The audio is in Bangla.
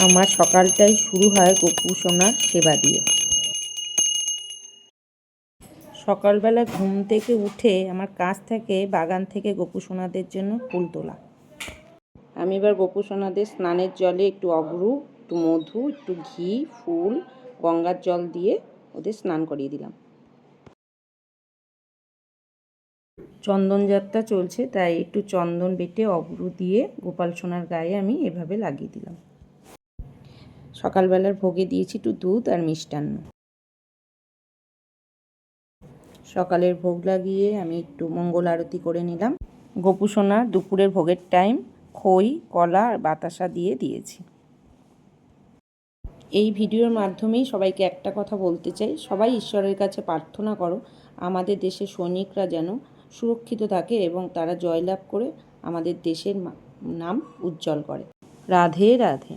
আমার সকালটাই শুরু হয় গোপু সোনার সেবা দিয়ে। সকালবেলা ঘুম থেকে উঠে আমার কাজ থাকে বাগান থেকে গোপু সোনাদের জন্য ফুল তোলা। আমি এবার গোপু সোনাদের স্নানের জলে একটু অগরু, একটু মধু, একটু ঘি, ফুল, গঙ্গার জল দিয়ে ওদের স্নান করিয়ে দিলাম। চন্দন যাত্রা চলছে, তাই একটু চন্দন বেটে অগরু দিয়ে গোপাল সোনার গায়ে আমি এভাবে লাগিয়ে দিলাম। সকালবেলার ভোগে দিয়েছি একটু দুধ আর মিষ্টান্ন। সকালের ভোগ লাগিয়ে আমি একটু মঙ্গল আরতি করে নিলাম। গোপু সোনা দুপুরের ভোগের টাইম খই, কলা আর বাতাসা দিয়ে দিয়েছি। এই ভিডিওর মাধ্যমেই সবাইকে একটা কথা বলতে চাই, সবাই ঈশ্বরের কাছে প্রার্থনা করো আমাদের দেশের সৈনিকরা যেন সুরক্ষিত থাকে এবং তারা জয়লাভ করে আমাদের দেশের নাম উজ্জ্বল করে। রাধে রাধে।